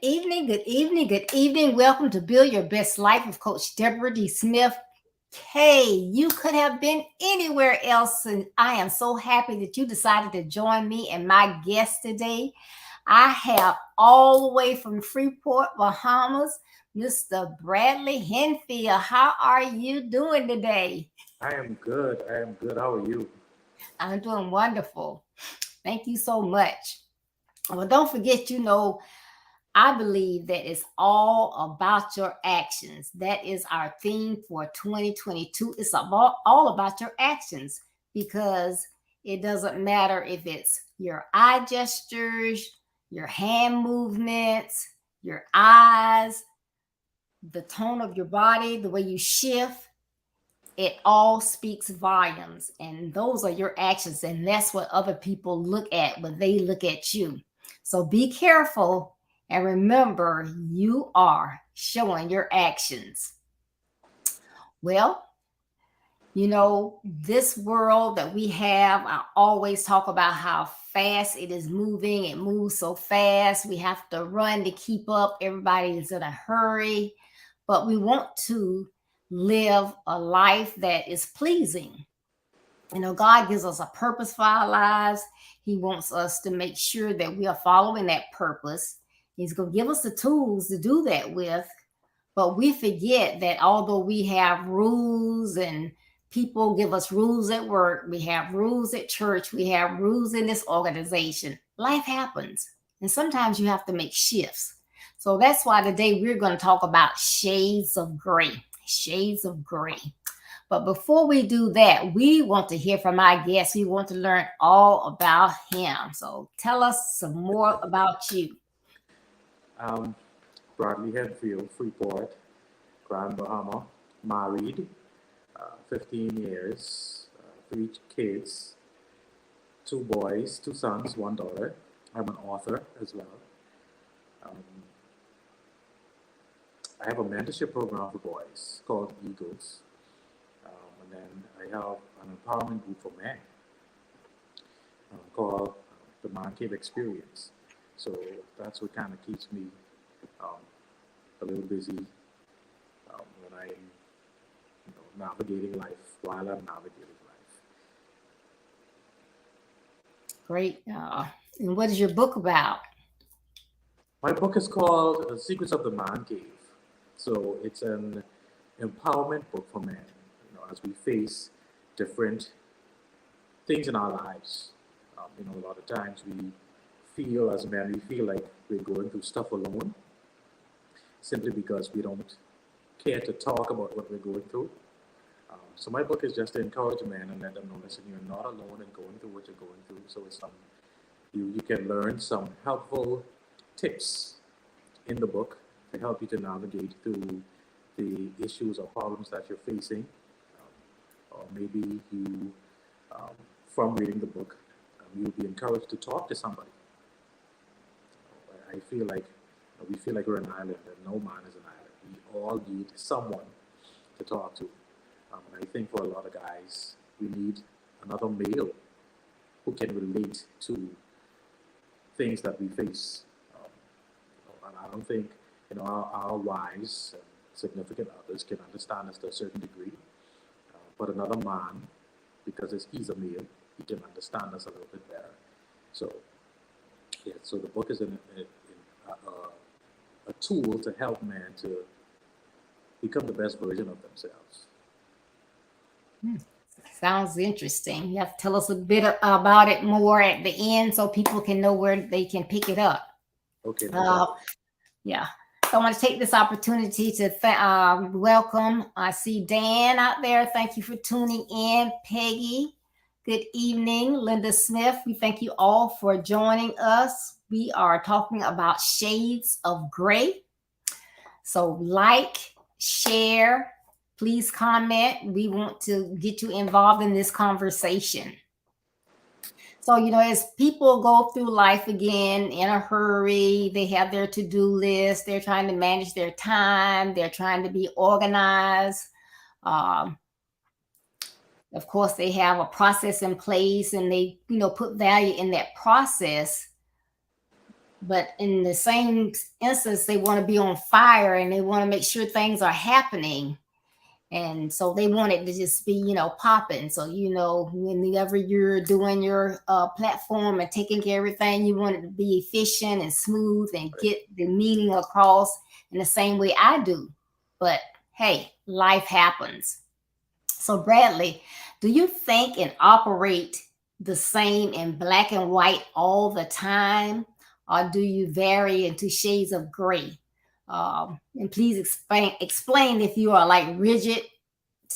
evening, good evening, good evening. Welcome to Build Your Best Life with Coach Deborah D. Smith. Hey, you could have been anywhere else, and I am so happy that you decided to join me and my guest today. I have all the way from Freeport, Bahamas, Mr. Bradley Hendfield. How are you doing today? I am good. I am good. How are you? I'm doing wonderful. Thank you so much. Well, don't forget, I believe that it's all about your actions. That is our theme for 2022. It's all about your actions because it doesn't matter if it's your eye gestures, your hand movements, your eyes, the tone of your body, the way you shift. It all speaks volumes, and those are your actions, and that's what other people look at when they look at you. So be careful and remember, you are showing your actions. Well, this world that we have, I always talk about how fast it is moving. It moves so fast. We have to run to keep up. Everybody is in a hurry, but we want to live a life that is pleasing. God gives us a purpose for our lives. He wants us to make sure that we are following that purpose. He's going to give us the tools to do that with. But we forget that although we have rules and people give us rules at work, we have rules at church, we have rules in this organization, life happens. And sometimes you have to make shifts. So that's why today we're going to talk about shades of gray. Shades of gray. But before we do that, we want to hear from our guest. We want to learn all about him. So tell us some more about you. Um, Bradley Hendfield, Freeport, Grand Bahama, married, 15 years, three kids, two boys, two sons, one daughter. I'm an author as well. Um, I have a mentorship program for boys called Eagles. And then I have an empowerment group for men called the Man Cave Experience. So that's what kind of keeps me um, a little busy when I'm navigating life while I'm navigating life. Great. And what is your book about? My book is called Secrets of the Man Cave. So it's an empowerment book for men. As we face different things in our lives, a lot of times we feel as men, we feel like we're going through stuff alone, simply because we don't care to talk about what we're going through. So my book is just to encourage men and let them know, listen, you're not alone in going through what you're going through. So it's you can learn some helpful tips in the book to help you to navigate through the issues or problems that you're facing. Or maybe you, from reading the book, you'll be encouraged to talk to somebody. I feel like we feel like we're an island, and no man is an island. We all need someone to talk to. And I think for a lot of guys, we need another male who can relate to things that we face. And I don't think our wives and significant others can understand us to a certain degree. But another man, because he's a male, he can understand us a little bit better. So, yeah. So the book is a tool to help men to become the best version of themselves. Sounds interesting. You have to tell us a bit about it more at the end so people can know where they can pick it up. Okay. Yeah. So I want to take this opportunity to welcome. I see Dan out there. Thank you for tuning in. Peggy, good evening. Linda Smith, we thank you all for joining us. We are talking about shades of gray. So like, share, please comment. We want to get you involved in this conversation. So, as people go through life again in a hurry, they have their to-do list, they're trying to manage their time, they're trying to be organized. Of course, they have a process in place and they, put value in that process. But in the same instance, they want to be on fire and they want to make sure things are happening. And so they want it to just be, popping. So, whenever you're doing your platform and taking care of everything, you want it to be efficient and smooth and get the meaning across in the same way I do. But hey, life happens. So, Bradley, do you think and operate the same in black and white all the time, or do you vary into shades of gray? And please explain if you are like rigid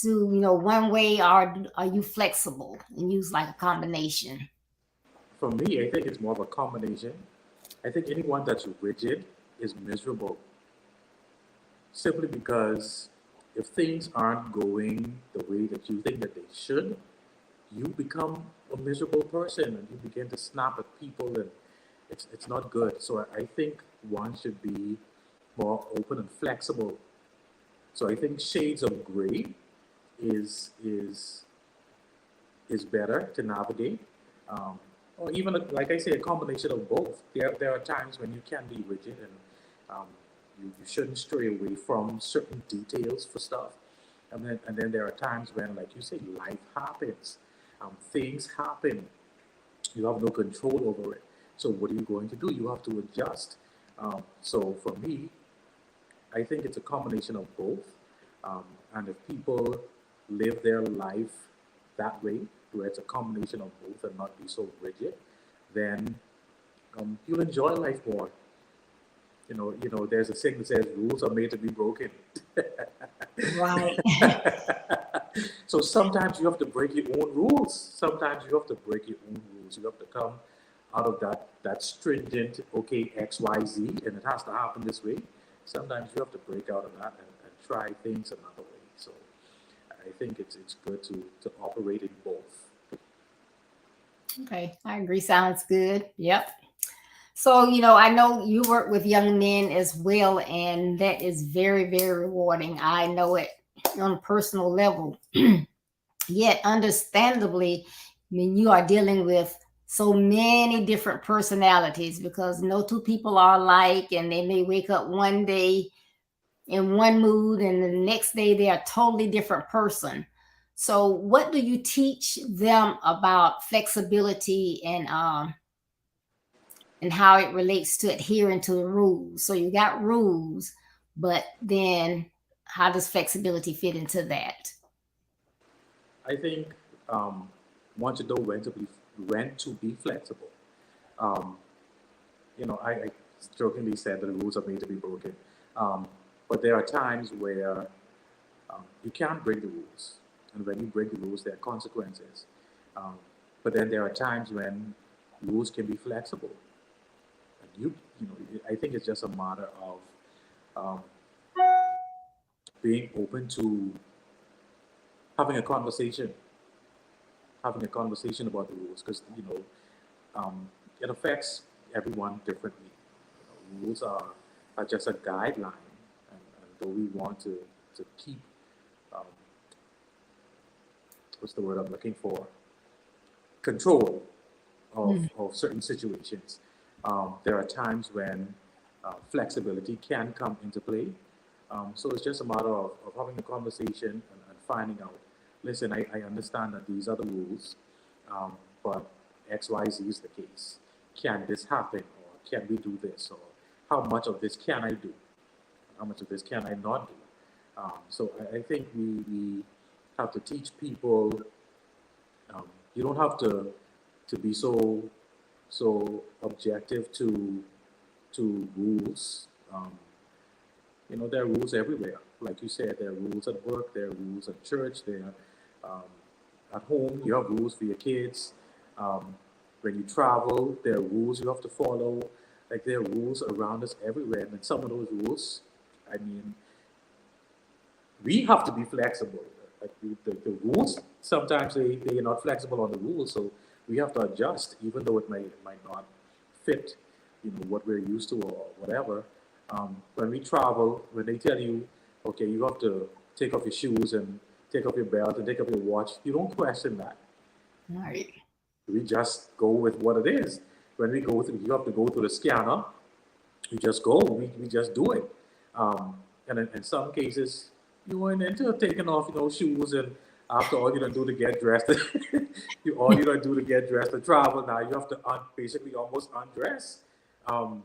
to one way, or are you flexible and use like a combination? For me, I think it's more of a combination. I think anyone that's rigid is miserable simply because if things aren't going the way that you think that they should, you become a miserable person and you begin to snap at people, and it's not good. So I think one should be more open and flexible. So I think shades of gray is is is better to navigate. Or even, like I say, a combination of both. There are times when you can be rigid and you shouldn't stray away from certain details for stuff. And then there are times when, like you say, life happens, things happen. You have no control over it. So what are you going to do? You have to adjust. So for me, I think it's a combination of both. And if people live their life that way, where it's a combination of both and not be so rigid, then you'll enjoy life more. There's a saying that says rules are made to be broken. Right. So sometimes you have to break your own rules. Sometimes you have to break your own rules. You have to come out of that stringent, okay, X, Y, Z, and it has to happen this way. Sometimes you have to break out of that and try things another way. So I think it's good to operate in both. Okay, I agree. Sounds good. Yep. So, I know you work with young men as well, and that is very, very rewarding. I know it on a personal level. Yet, understandably, you are dealing with so many different personalities because no two people are alike, and they may wake up one day in one mood and the next day they're a totally different person. So, what do you teach them about flexibility and how it relates to adhering to the rules? So, you got rules, but then how does flexibility fit into that? I think um, want to know when to be flexible. Um, I jokingly said that the rules are made to be broken, um, but there are times where you can't break the rules, and when you break the rules, there are consequences. Um, but then there are times when rules can be flexible, and I think it's just a matter of um, being open to having a conversation, having a conversation about the rules, because it affects everyone differently. Rules are just a guideline, and though we want to keep um, what's the word I'm looking for? Control Mm. of certain situations. There are times when flexibility can come into play. So it's just a matter of having a conversation and finding out. Listen, I understand that these are the rules, but X, Y, Z is the case. Can this happen, or can we do this, or how much of this can I do? How much of this can I not do? So I think we have to teach people. You don't have to be so objective to rules. There are rules everywhere. Like you said, there are rules at work, there are rules at church, there are at home. You have rules for your kids. Um, when you travel, there are rules you have to follow. Like there are rules around us everywhere, and some of those rules, I mean, we have to be flexible. Like the rules, sometimes they are not flexible on the rules, so we have to adjust, even though it might not fit, what we're used to or whatever. When we travel, when they tell you, okay, you have to take off your shoes and take off your belt and take off your watch, you don't question that. All right. We just go with what it is. When we go through, you have to go through the scanner. You just go. We just do it. And in some cases, you went into taking off, shoes, and after all you don't do to get dressed, all you don't do to get dressed to travel. Now you have to basically almost undress. Um,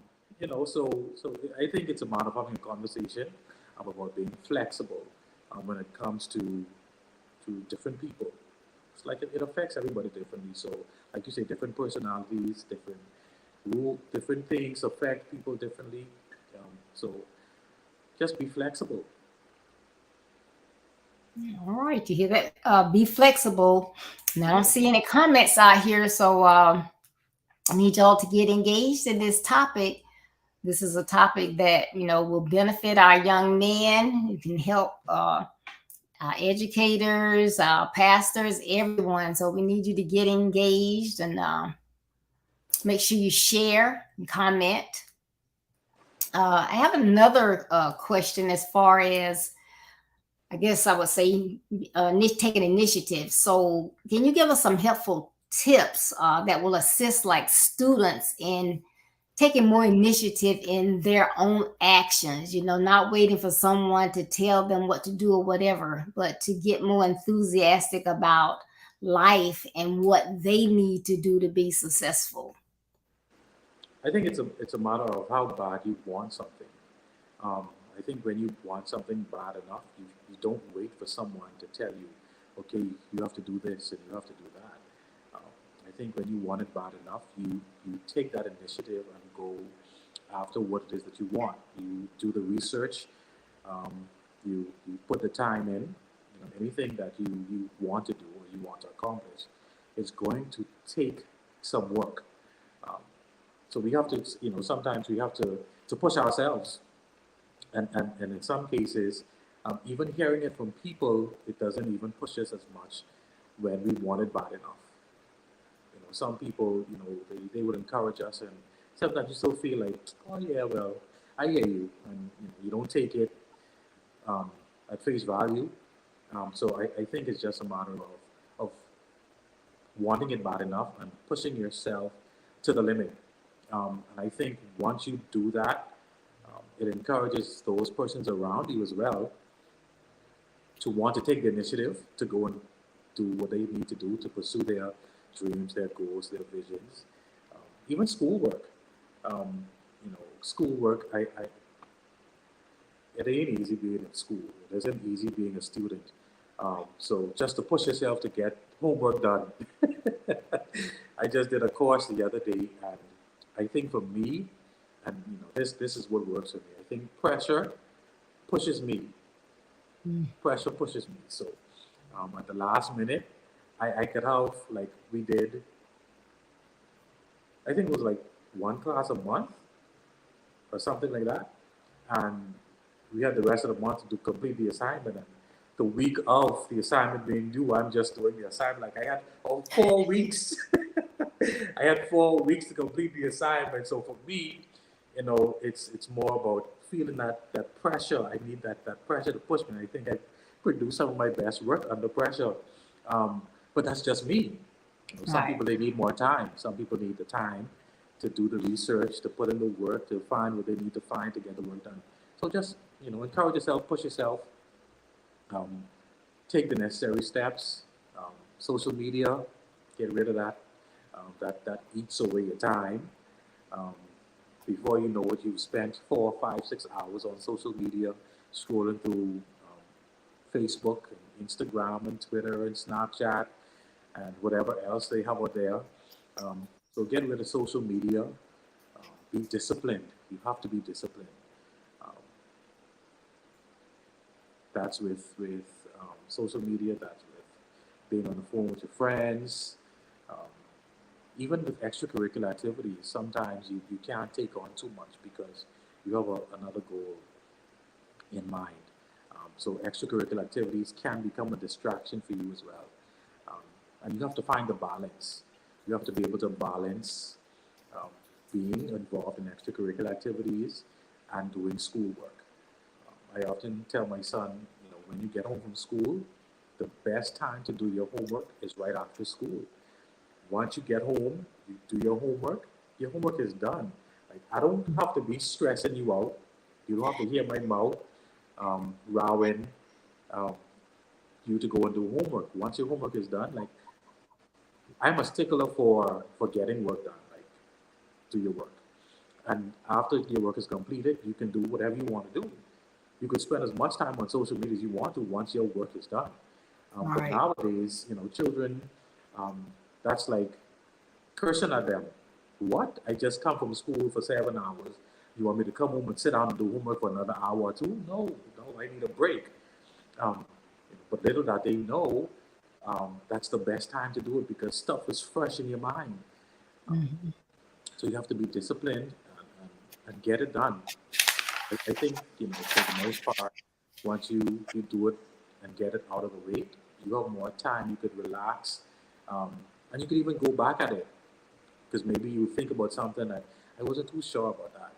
so I think it's a matter of having a conversation about being flexible when it comes to different people. It's like it affects everybody differently. So, like you say, different personalities, different things affect people differently. So just be flexible. All right, you hear that? Be flexible. Now, I don't see any comments out here, so I need y'all to get engaged in this topic. This is a topic that will benefit our young men. It can help our educators, our pastors, everyone. So we need you to get engaged and make sure you share and comment. I have another question as far as, I guess I would say, taking initiative. So can you give us some helpful tips that will assist like students in taking more initiative in their own actions, not waiting for someone to tell them what to do or whatever, but to get more enthusiastic about life and what they need to do to be successful? I think it's a matter of how bad you want something. Um, I think when you want something bad enough, you don't wait for someone to tell you, okay, you have to do this and you have to do that. I think when you want it bad enough, you take that initiative and go after what it is that you want. You do the research, um, you put the time in. Anything that you want to do or you want to accomplish, it's going to take some work. Um, so we have to, sometimes we have to push ourselves and in some cases, even hearing it from people, it doesn't even push us as much when we want it bad enough. Some people, they would encourage us, and sometimes you still feel like, oh yeah, well, I hear you, and you don't take it um, at face value. So I think it's just a matter of wanting it bad enough and pushing yourself to the limit. And I think once you do that, it encourages those persons around you as well to want to take the initiative to go and do what they need to do to pursue their dreams, their goals, their visions. Even schoolwork. Schoolwork, it ain't easy being in school. It isn't easy being a student. So just to push yourself to get homework done. I just did a course the other day, and I think for me, and this is what works for me. I think pressure pushes me. Pressure pushes me. So at the last minute, I could have, like we did, I think it was like one class a month or something like that. And we had the rest of the month to complete the assignment. And the week of the assignment being due, I'm just doing the assignment. Like I had 4 weeks. I had 4 weeks to complete the assignment. So for me, it's more about feeling that pressure. I need that pressure to push me. I think I produce some of my best work under pressure. But that's just me. Some Right. people, they need more time. Some people need the time to do the research, to put in the work, to find what they need to find to get the work done. So just encourage yourself, push yourself, um, take the necessary steps. Social media, get rid of that. That eats away your time. Um, Before you know it, you've spent 4, 5, 6 hours on social media, scrolling through Facebook, and Instagram, and Twitter, and Snapchat, and whatever else they have out there. So get rid of social media. Be disciplined. You have to be disciplined. Um, that's with social media. That's with being on the phone with your friends. Um, Even with extracurricular activities, sometimes you can't take on too much because you have another goal in mind. So extracurricular activities can become a distraction for you as well. Um, and you have to find the balance. You have to be able to balance um, being involved in extracurricular activities and doing schoolwork. I often tell my son, when you get home from school, the best time to do your homework is right after school. Once you get home, you do your homework is done. Like, I don't have to be stressing you out. You don't have to hear my mouth rowing um, you to go and do homework. Once your homework is done, like, I'm a stickler for getting work done. Like, do your work, and after your work is completed, you can do whatever you want to do. You could spend as much time on social media as you want to once your work is done. But Right. nowadays, children, um, that's like cursing at them. What? I just come from school for 7 hours. You want me to come home and sit down and do homework for another hour or two? No, no, I need a break. Um, but little that they know, that's the best time to do it because stuff is fresh in your mind. Um, Mhm. so you have to be disciplined and get it done. I think, for the most part, once you do it and get it out of the way, you have more time. You could relax, um, and you could even go back at it because maybe you think about something that I wasn't too sure about that.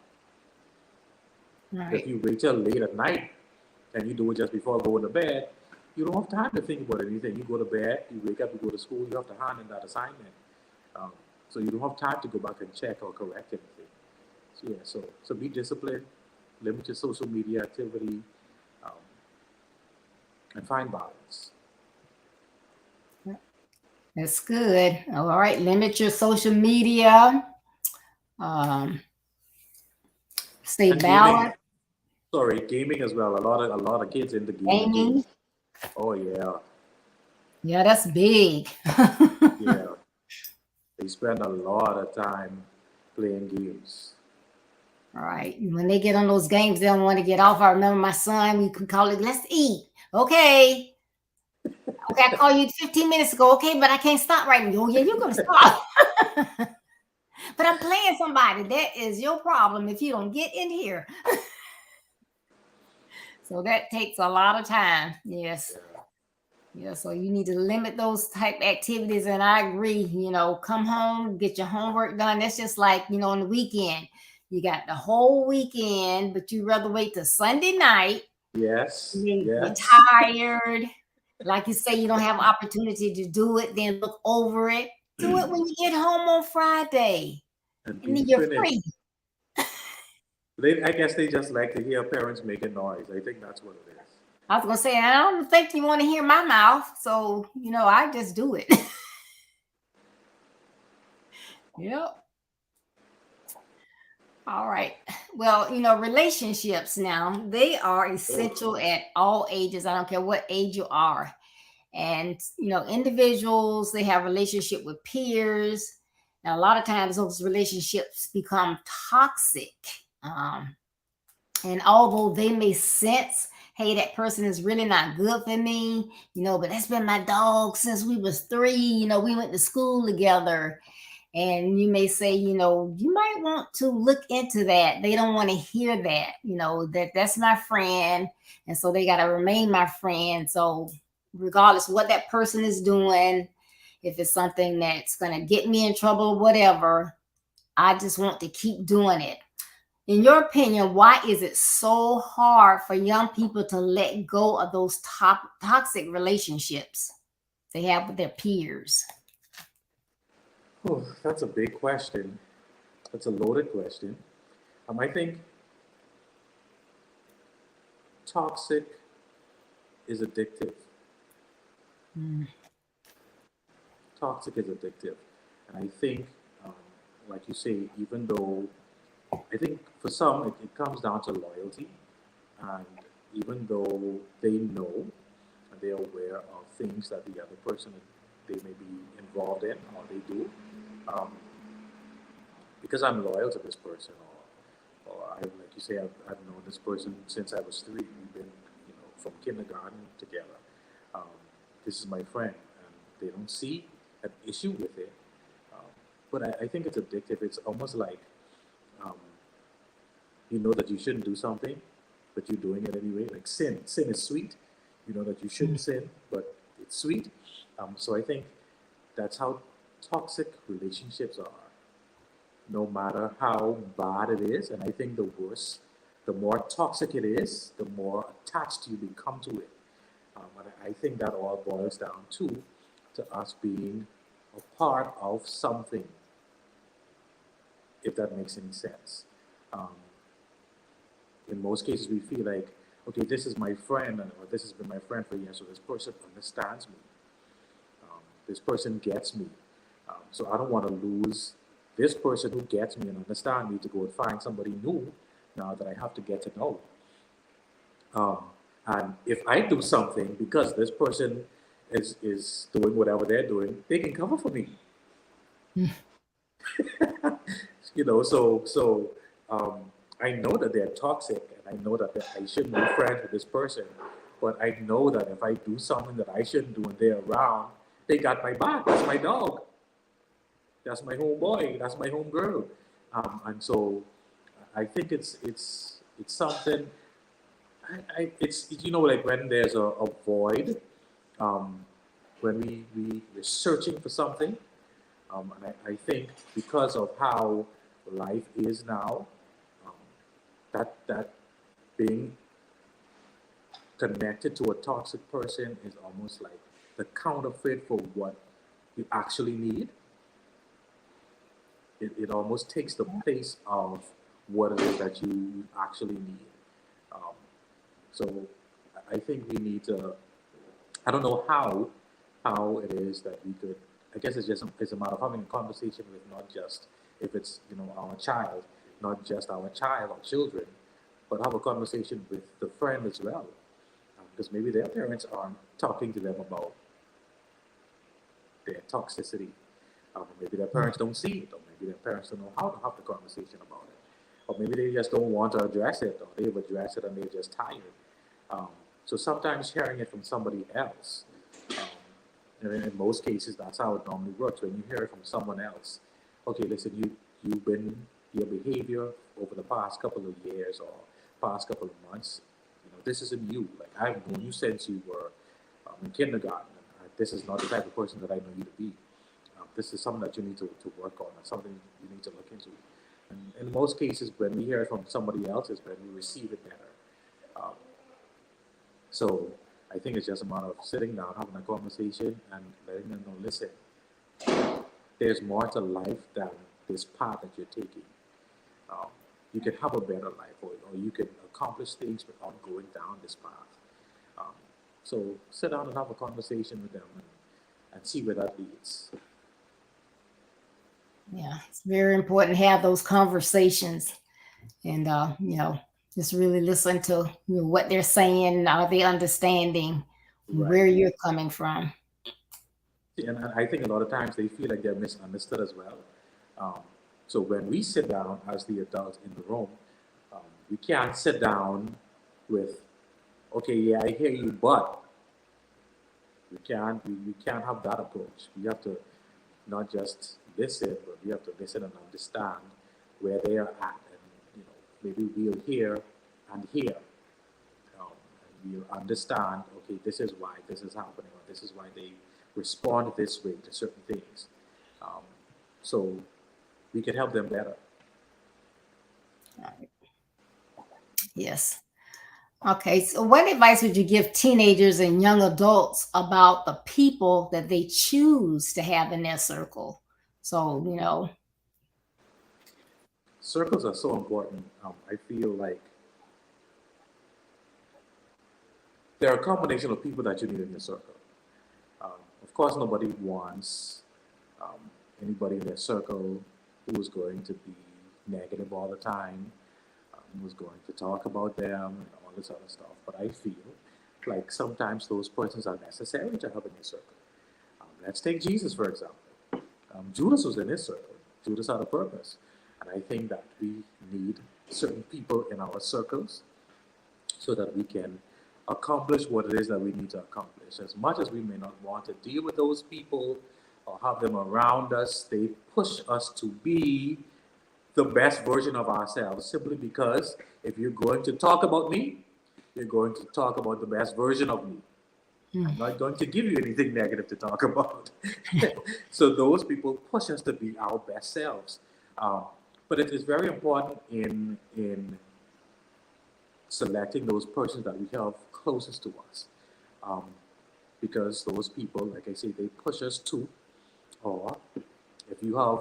But if Right. you wait till late at night and you do it just before going to bed, you don't have time to think about anything. You go to bed, you wake up, you go to school, you have to hand in that assignment. Um, so you don't have time to go back and check or correct anything. So yeah, so be disciplined, limit your social media activity, um, and find balance. That's good. All right. Limit your social media. Um, stay And gaming, balanced. sorry, gaming as well. A lot of kids into gaming too. Gaming. Oh yeah, Yeah, that's big. yeah. They spend a lot of time playing games. All right. When they get on those games, they don't want to get off. I remember my son, we could call it, let's eat. Okay. Okay, I called you 15 minutes ago. Okay, but I can't stop right now. Oh, yeah, you're going to stop. But I'm playing somebody. That is your problem if you don't get in here. So that takes a lot of time. Yes. Yeah. Yeah, so you need to limit those type activities. And I agree, come home, get your homework done. That's just like, on the weekend. You got the whole weekend, but you rather wait till Sunday night. Yes, You're yes. tired. Like you say, you don't have opportunity to do it, then look over it. Do it when you get home on Friday. And And be then you're finished. free. I guess they just like to hear parents making noise. I think that's what it is. I was gonna say, I don't think you want to hear my mouth. So, I just do it. Yep. All right. Well, relationships now, they are essential Oh, at all ages. I don't care what age you are. And, individuals, they have relationship with peers. Now, a lot of times those relationships become toxic. Um, and although they may sense, hey, that person is really not good for me, but that's been my dog since we was 3, we went to school together, and you may say, you might want to look into that. They don't want to hear that, that's my friend. And so they got to remain my friend. So regardless of what that person is doing, if it's something that's going to get me in trouble or whatever, I just want to keep doing it. In your opinion, why is it so hard for young people to let go of those toxic relationships they have with their peers? oh, that's a big question. That's a loaded question. I think toxic is addictive. Mm. Toxic is addictive. And I think, um, like you say, even though I think for some it comes down to loyalty. And even though they know and they're aware of things that the other person they may be involved in or they do, um, because I'm loyal to this person, or I, like you say, I've known this person since I was 3. We've been, from kindergarten together. Um, this is my friend, and they don't see an issue with it. Um, but I think it's addictive. It's almost like um, you know that you shouldn't do something, but you're doing it anyway. Like sin. Sin is sweet. You know that you shouldn't sin, but it's sweet. So I think that's how toxic relationships are. No matter how bad it is, and I think the worse, the more toxic it is, the more attached you become to it. And I think that all boils down to us being a part of something. if that makes any sense. Um, in most cases, we feel like, okay, this is my friend, or this has been my friend for years, so this person understands me. This person gets me. So I don't want to lose this person who gets me and understands me to go and find somebody new now that I have to get to know. Um, and if I do something because this person is doing whatever they're doing, they can cover for me. So I know that they're toxic, and I know that I shouldn't be friends with this person, but I know that if I do something that I shouldn't do and they're around, they got my back. That's my dog. That's my homeboy. That's my homegirl. And so I think it's something. It's like when there's a void, um, when we're searching for something, and I think because of how life is now, um, that being connected to a toxic person is almost like the counterfeit for what you actually need. It almost takes the place of what it is that you actually need. Um, so I think we need to. I don't know how it is that we could. I guess it's a matter of having a conversation with not just if it's our child, not just our child or children, but have a conversation with the friend as well, because maybe their parents aren't talking to them about their toxicity. Maybe their parents don't see it, or maybe their parents don't know how to have the conversation about it, or maybe they just don't want to address it, or they've addressed it and they're just tired. Um, so sometimes hearing it from somebody else, um, and in most cases that's how it normally works. When you hear it from someone else, okay, listen, you've been your behavior over the past couple of years or past couple of months, this isn't you. Like I've known you since you were in kindergarten. And this is not the type of person that I know you to be. This is something that you need to work on, and something you need to look into. And in most cases, when we hear it from somebody else, is when we receive it better. Um, so I think it's just a matter of sitting down, having a conversation, and letting them know, listen, there's more to life than this path that you're taking. Um, you can have a better life, or you can accomplish things without going down this path. Um, so sit down and have a conversation with them, and see where that leads. Yeah, it's very important to have those conversations and just really listen to what they're saying. Are they understanding Right. where you're coming from? And I think a lot of times they feel like they're misunderstood as well. Um, so when we sit down as the adults in the room, we can't sit down with, okay, yeah, I hear you, but we can't have that approach. We have to not just listen, but we have to listen and understand where they are at, and maybe we'll hear and hear, and we'll understand. Okay, this is why this is happening, or this is why they respond this way to certain things, um, so we can help them better. Yes. Okay, so what advice would you give teenagers and young adults about the people that they choose to have in their circle? So, Circles are so important. I feel like they're a combination of people that you need in your circle. Of course, nobody wants um, anybody in their circle who is going to be negative all the time, who's going to talk about them and all this other stuff. But I feel like sometimes those persons are necessary to have in your circle. Let's take Jesus, for example. Judas was in his circle. Judas had a purpose. And I think that we need certain people in our circles so that we can accomplish what it is that we need to accomplish. As much as we may not want to deal with those people or have them around us, they push us to be the best version of ourselves, simply because if you're going to talk about me, you're going to talk about the best version of me. I'm not going to give you anything negative to talk about. So those people push us to be our best selves. But it is very important in selecting those persons that we have closest to us, um, because those people, like I say, they push us to. Or if you have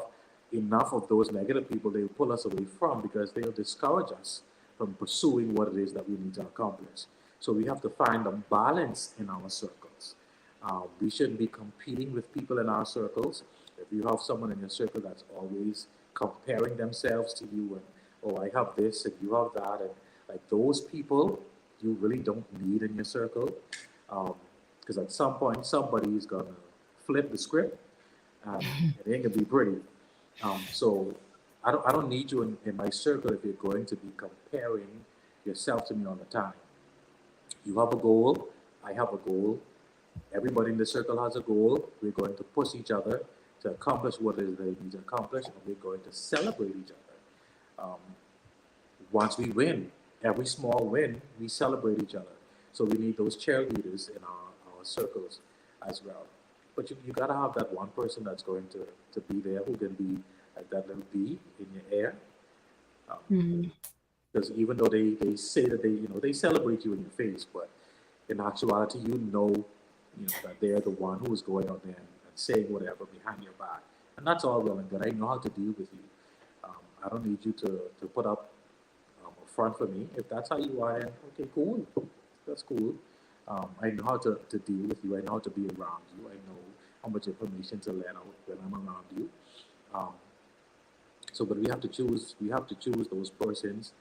enough of those negative people they will pull us away from, because they'll discourage us from pursuing what it is that we need to accomplish. So we have to find a balance in our circles. We shouldn't be competing with people in our circles. If you have someone in your circle that's always comparing themselves to you, and oh, I have this and you have that, and like those people you really don't need in your circle, because at some point somebody is gonna flip the script, and it ain't gonna be pretty. So I don't need you in my circle if you're going to be comparing yourself to me all the time. You have a goal, I have a goal, everybody in the circle has a goal. We're going to push each other to accomplish what it is they need to accomplish, and we're going to celebrate each other. Once we win, every small win, we celebrate each other. So we need those cheerleaders in our circles as well. But you gotta have that one person that's going to be there, who can be like that little bee in your ear. Mhm. Because even though they say that they celebrate you in your face, but in actuality, that they're the one who is going out there and saying whatever behind your back. And that's all well and good. I know how to deal with you. I don't need you to put up a front for me. If that's how you are, then okay, cool. That's cool. I know how to deal with you. I know how to be around you. I know how much information to let out when I'm around you. Um, but we have to choose. We have to choose those persons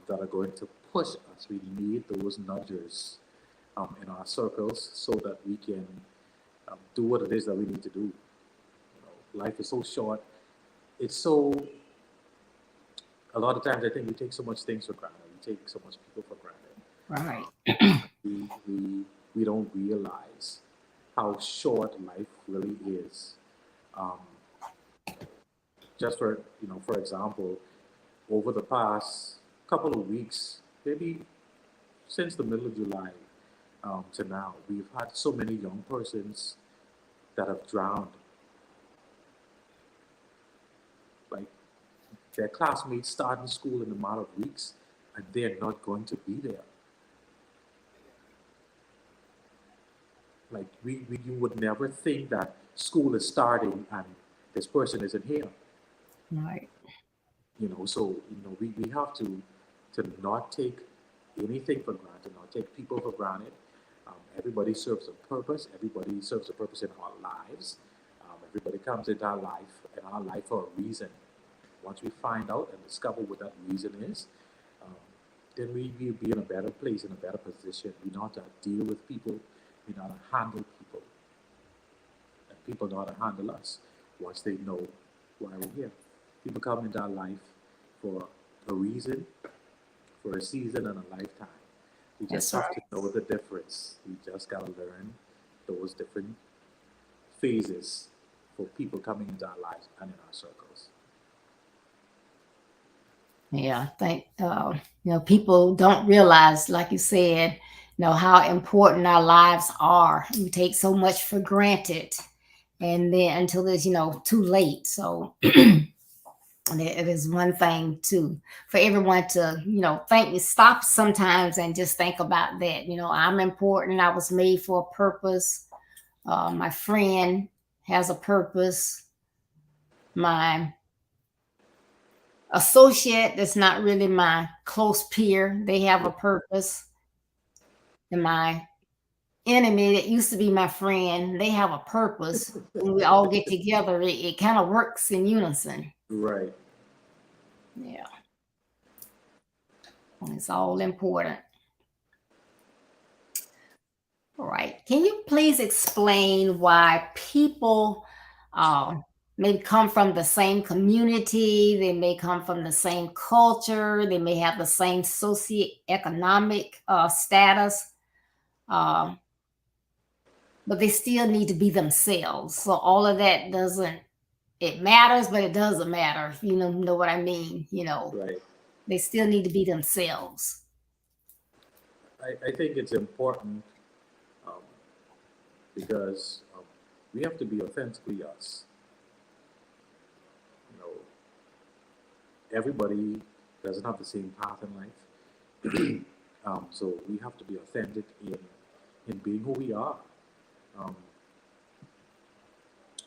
that are going to push us. We need those nudgers in our circles so that we can do what it is that we need to do. Life is so short. It's so. A lot of times, I think we take so much things for granted. We take so much people for granted. Right. We don't realize how short life really is. Um, just for example, over the past couple of weeks, maybe since the middle of July to now, we've had so many young persons that have drowned. Like their classmates starting school in a matter of weeks, and they're not going to be there. Like you would never think that school is starting and this person isn't here. Right. So we have to not take anything for granted, not take people for granted. Everybody serves a purpose. Everybody serves a purpose in our lives. Everybody comes into our life for a reason. Once we find out and discover what that reason is, um, then we will be in a better place, in a better position. We know how to deal with people. We know how to handle people, and people know how to handle us once they know why we're here. People come into our life for a reason, for a season and a lifetime. We just That's have to right. know the difference. We just got to learn those different phases for people coming into our lives and in our circles. Yeah, I think people don't realize, like you said, how important our lives are. We take so much for granted, and then until it's too late. So it is one thing to for everyone to think, stop sometimes and just think about that. I'm important. I was made for a purpose. My friend has a purpose. My associate that's not really my close peer, they have Yeah, a purpose. And my enemy that used to be my friend, they have a purpose. When we all get together, it kind of works in unison. right. Yeah, and it's all important. All right. Can you please explain why people uh, may come from the same community, they may come from the same culture, they may have the same socioeconomic status, uh, but they still need to be themselves. So all of that doesn't it matters, but it doesn't matter. If you know what I mean. Right. They still need to be themselves. I think it's important um, because we have to be authentically us. You know, everybody doesn't have the same path in life, so we have to be authentic in being who we are. Um,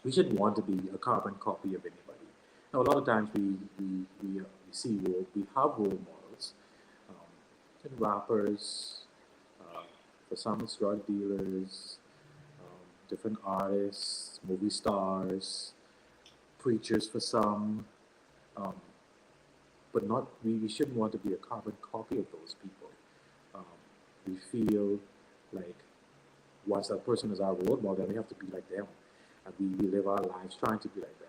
we shouldn't want to be a carbon copy of anybody. Now, a lot of times we see we have role models, rappers, uh, for some it's drug dealers, different artists, movie stars, preachers for some, um, but not we shouldn't want to be a carbon copy of those people. Um, we feel like once that person is our role model, then we have to be like them, and we live our lives trying to be like them,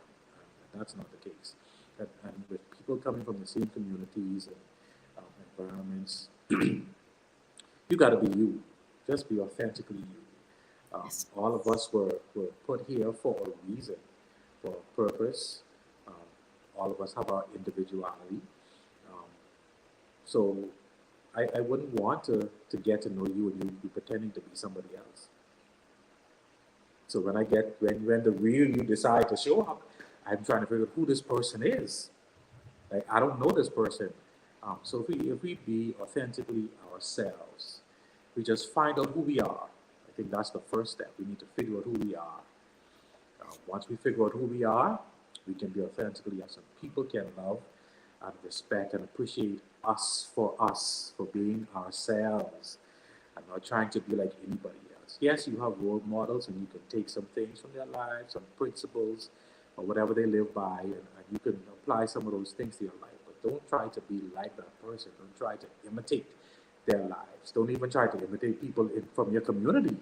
and that's not the case. And with people coming from the same communities and environments, you got to be you. Just be authentically you. Yes. All of us were put here for a reason, for a purpose. Um, all of us have our individuality. Um, so I wouldn't want to get to know you and you be pretending to be somebody else. So when the real you decide to show up, I'm trying to figure out who this person is. Like I don't know this person. So if we be authentically ourselves, we just find out who we are. I think that's the first step. We need to figure out who we are. Once we figure out who we are, we can be authentically us, and people can love and respect and appreciate us for being ourselves and not trying to be like anybody else. Yes, you have role models and you can take some things from their lives, some principles, or whatever they live by, and you can apply some of those things to your life. But don't try to be like that person. Don't try to imitate their lives. Don't even try to imitate people from your community.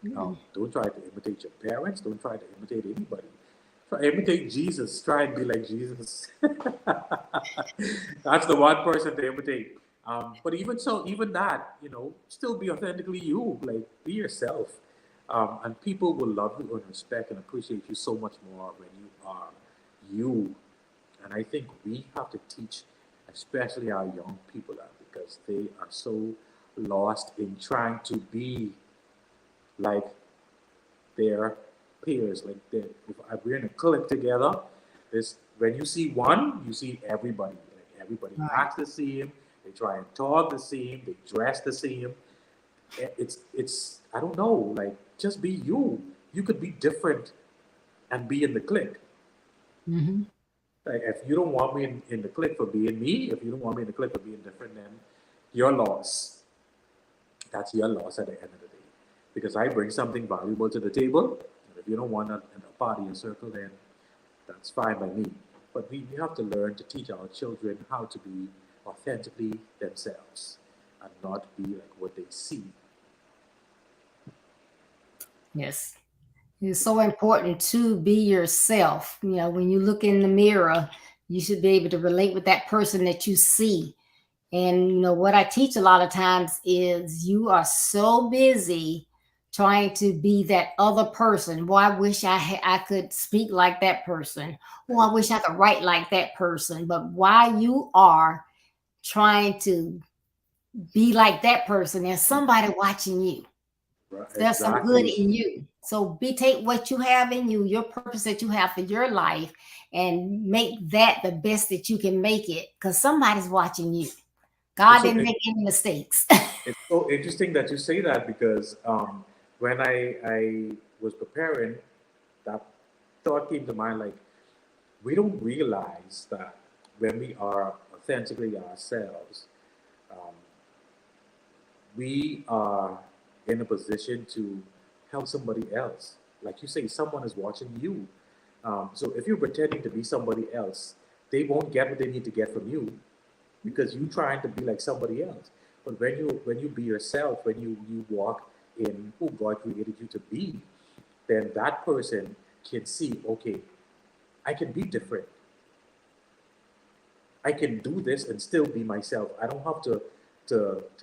Don't try to imitate your parents. Don't try to imitate anybody. Try to imitate Jesus. Try and be like Jesus. That's the one person to imitate. But even so, even that, still be authentically you. Like be yourself, and people will love you and respect and appreciate you so much more when you are you. And I think we have to teach, especially our young people, that because they are so lost in trying to be like their peers. Like if we're in a clique together, this when you see one, you see everybody. Like everybody Right. acts the same. They try and talk the same. They dress the same. It's I don't know. Like just be you. You could be different and be in the clique. Mm-hmm. Like if you don't want me in the clique for being me, if you don't want me in the clique for being different, then your loss. That's your loss at the end of the day. Because I bring something valuable to the table. And if you don't want a party or circle, then that's fine by me. But we have to learn to teach our children how to be authentically themselves and not be like what they see. Yes. It's so important to be yourself. When you look in the mirror, you should be able to relate with that person that you see. And what I teach a lot of times is you are so busy trying to be that other person. Well, I wish I could speak like that person. Oh, I wish I could write like that person. But while you are trying to be like that person, there's somebody watching you. Right? There's some good Exactly. in you. So take what you have in you, your purpose that you have for your life, and make that the best that you can make it. Because somebody's watching you. It's God so didn't make any mistakes. it's so interesting that you say that because when I was preparing, that thought came to mind like we don't realize that when we are authentically ourselves, um, we are in a position to help somebody else. Like you say, someone is watching you. So if you're pretending to be somebody else, they won't get what they need to get from you because you're trying to be like somebody else. But when you be yourself, when you walk in who God created you to be, then that person can see, okay, I can be different. I can do this and still be myself. I don't have to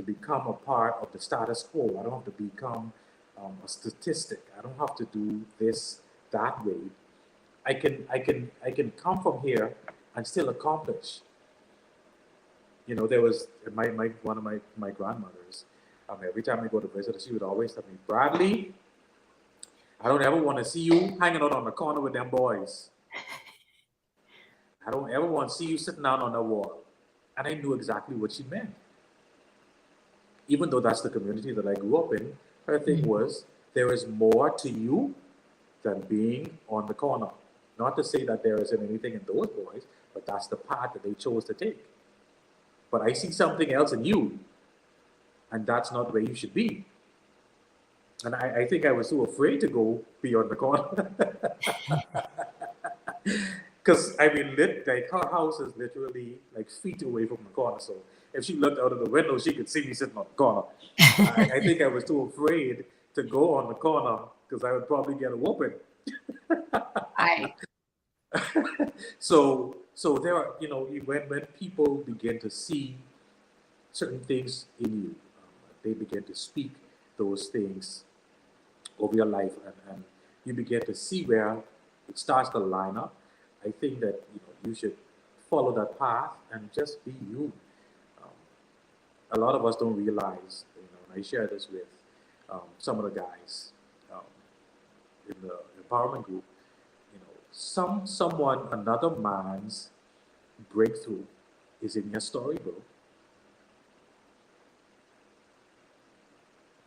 become a part of the status quo. I don't have to become a statistic. I don't have to do this that way. I can come from here and still accomplish. There was my one of my grandmothers. Every time I go to visit, she would always tell me, Bradley, I don't ever want to see you hanging out on the corner with them boys. I don't ever want to see you sitting down on the wall. And I knew exactly what she meant. Even though that's the community that I grew up in, her thing was there is more to you than being on the corner. Not to say that there isn't anything in those boys, but that's the path that they chose to take. But I see something else in you, and that's not where you should be. And I think I was too afraid to go beyond the corner. Because I mean, like her house is literally like feet away from the corner. So if she looked out of the window, she could see me sitting on the corner. I think I was too afraid to go on the corner because I would probably get a whooping. Right. So there are, when people begin to see certain things in you, they begin to speak those things over your life, and you begin to see where it starts to line up. I think that you should follow that path and just be you. Um, a lot of us don't realize, and I share this with some of the guys um, in the empowerment group. Someone, another man's breakthrough is in your story, bro.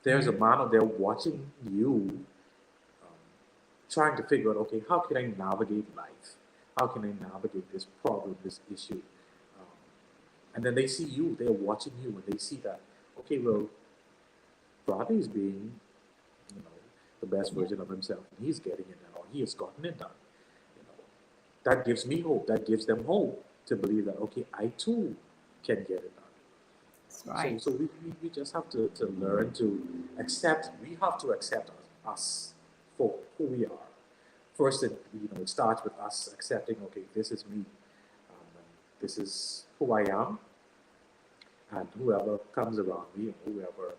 There's a man out there watching you, trying to figure out, okay, how can I navigate life? How can I navigate this problem, this issue? Um, and then they see you, they're watching you, and they see that, okay, well, Bradley is being, the best version of himself, and he's getting it done, or he has gotten it done. That gives me hope. That gives them hope to believe that, okay, I too can get it done. That's right. So we just have to learn to accept. We have to accept us for who we are. First, it starts with us accepting, okay, this is me. This is who I am. And whoever comes around me, or whoever,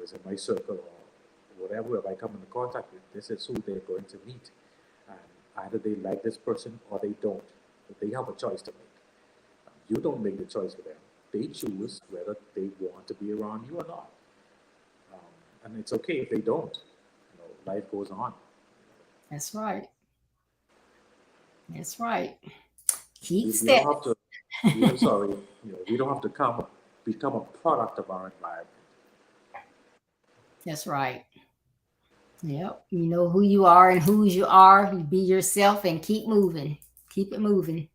is in my circle, or whatever, if I come into contact with, this is who they're going to meet. And either they like this person or they don't. But they have a choice to make. You don't make the choice for them. They choose whether they want to be around you or not. And it's okay if they don't. Life goes on. That's right. That's right. Keep We stepping. don't have to. I'm sorry. We don't have to become a product of our environment. That's right. Yep. You know who you are and whose you are. You be yourself and keep moving. Keep it moving.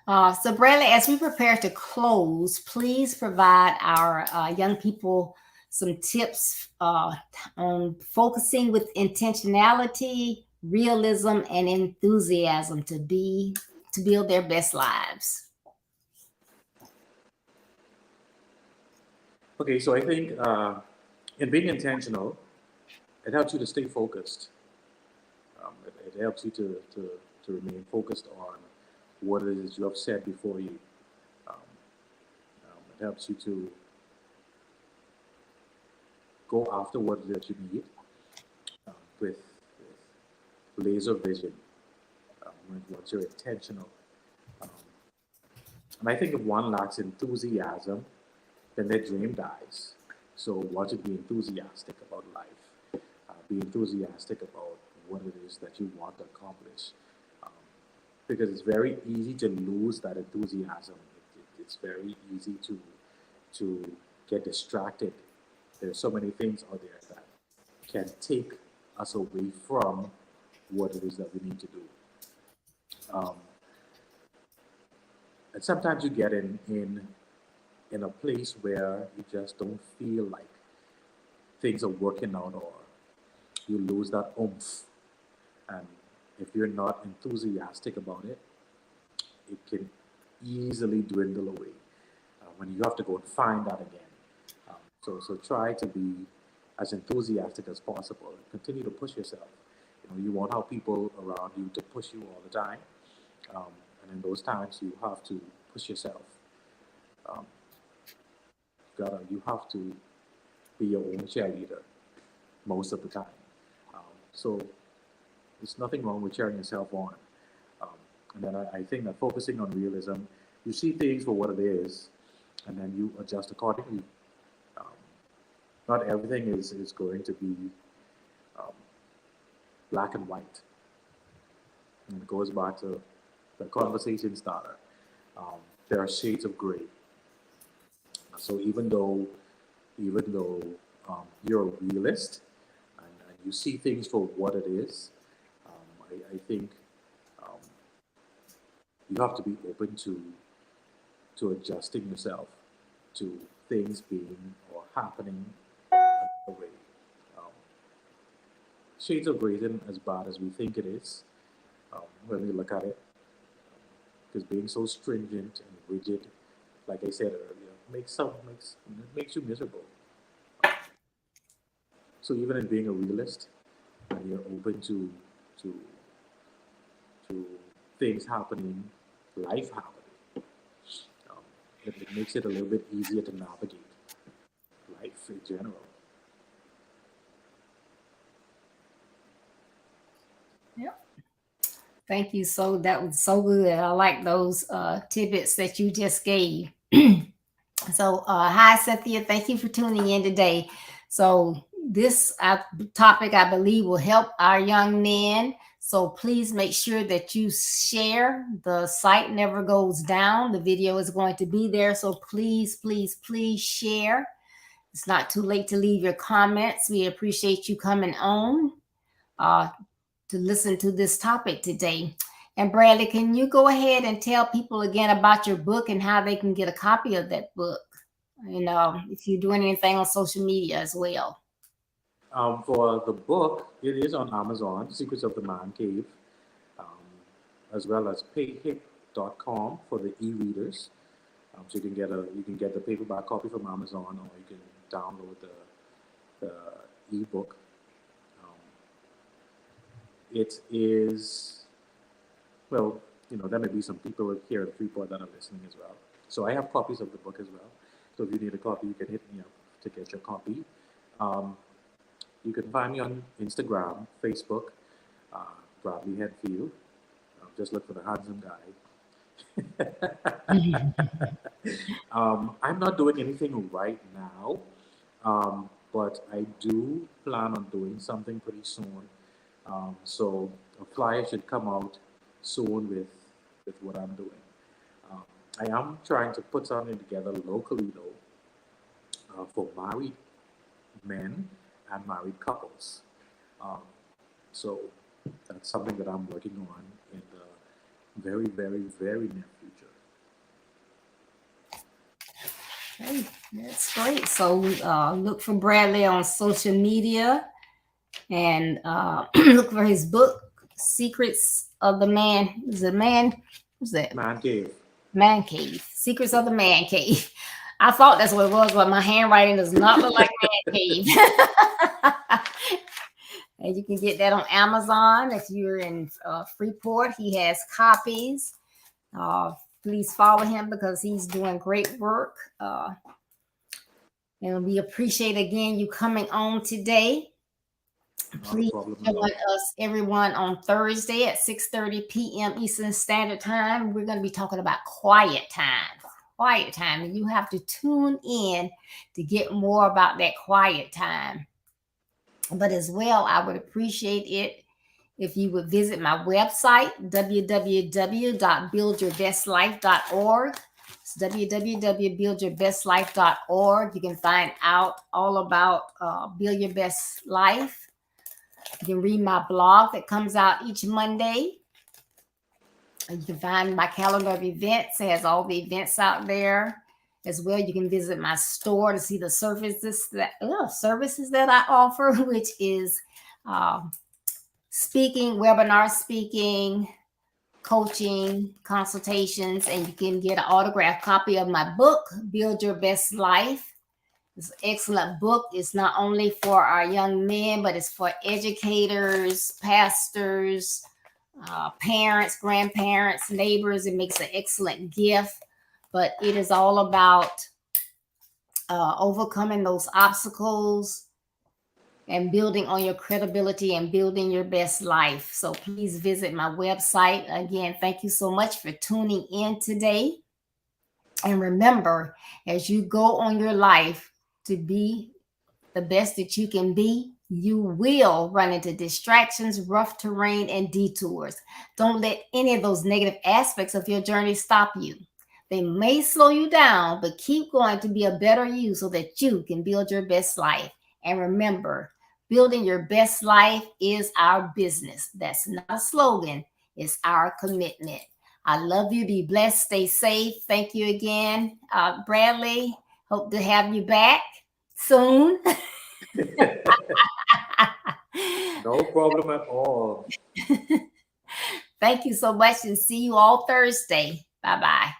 So, Bradley, as we prepare to close, please provide our young people some tips on focusing with intentionality, realism, and enthusiasm to build their best lives. Okay, so I think in being intentional, it helps you to stay focused. It helps you to remain focused on what it is you have set before you. It helps you to go after what it is that you need with laser vision once you're intentional. And I think if one lacks enthusiasm, then their dream dies. So want to be enthusiastic about life. Be enthusiastic about what it is that you want to accomplish. Because it's very easy to lose that enthusiasm. It's very easy to get distracted. There's so many things out there that can take us away from what it is that we need to do. And sometimes you get in a place where you just don't feel like things are working out, or you lose that oomph. And if you're not enthusiastic about it, it can easily dwindle away when you have to go and find that again. So try to be as enthusiastic as possible and continue to push yourself. You won't have people around you to push you all the time. And in those times, you have to push yourself. You have to be your own cheerleader most of the time. So there's nothing wrong with cheering yourself on. And then I think that focusing on realism, you see things for what it is, and then you adjust accordingly. Not everything is going to be black and white. And it goes back to the conversation starter. There are shades of gray. So even though you're a realist and you see things for what it is, I I think um, you have to be open to adjusting yourself to things being or happening another way. Um, Shades of Grey isn't as bad as we think it is when we look at it, because being so stringent and rigid, like I said earlier, makes you miserable. So even in being a realist, and you're open to to things happening, life happening, um, it makes it a little bit easier to navigate life in general. Yeah. Thank you. So that was so good. I like those tidbits that you just gave. So, hi, Cynthia. Thank you for tuning in today. So, this topic, I believe, will help our young men. So, please make sure that you share. The site never goes down. The video is going to be there. So, please, please, please share. It's not too late to leave your comments. We appreciate you coming on to listen to this topic today. And Bradley, can you go ahead and tell people again about your book and how they can get a copy of that book? If you're doing anything on social media as well. For the book, it is on Amazon, Secrets of the Man Cave, um, as well as payhip.com for the e-readers. So you can get the paperback copy from Amazon, or you can download the ebook. Um, it is, well, there may be some people here at Freeport that are listening as well. So I have copies of the book as well. So if you need a copy, you can hit me up to get your copy. You can find me on Instagram, Facebook, Bradley Hendfield. Just look for the handsome guy. I'm not doing anything right now, but I do plan on doing something pretty soon. So a flyer should come out soon with what I'm doing. Um, I am trying to put something together locally though, for married men and married couples. Um, so that's something that I'm working on in the very, very, very near future. Okay, that's great. So look for Bradley on social media and look for his book, Secrets of the Man. Is it Man? What's that? Man Cave. Man Cave. Secrets of the Man Cave. I thought that's what it was, but my handwriting does not look like Man Cave. And you can get that on Amazon if you're in Freeport. He has copies. Please follow him because he's doing great work. And we appreciate again you coming on today. Please join us, everyone, on Thursday at 6:30 p.m. Eastern Standard Time. We're going to be talking about quiet time. Quiet time. And you have to tune in to get more about that quiet time. But as well, I would appreciate it if you would visit my website, www.buildyourbestlife.org. It's www.buildyourbestlife.org. You can find out all about Build Your Best Life. You can read my blog that comes out each Monday. You can find my calendar of events. It has all the events out there. As well, you can visit my store to see the services that I offer, which is speaking, webinar speaking, coaching, consultations, and you can get an autographed copy of my book, Build Your Best Life. It's an excellent book. It's not only for our young men, but it's for educators, pastors, parents, grandparents, neighbors. It makes an excellent gift. But it is all about overcoming those obstacles and building on your credibility and building your best life. So please visit my website. Again, thank you so much for tuning in today. And remember, as you go on your life to be the best that you can be, you will run into distractions, rough terrain, and detours. Don't let any of those negative aspects of your journey stop you. They may slow you down, but keep going to be a better you so that you can build your best life. And remember, Building your best life is our business. That's not a slogan, it's our commitment. I love you. Be blessed. Stay safe. Thank you again, Bradley. Hope to have you back soon. No problem at all. Thank you so much, and see you all Thursday. Bye-bye.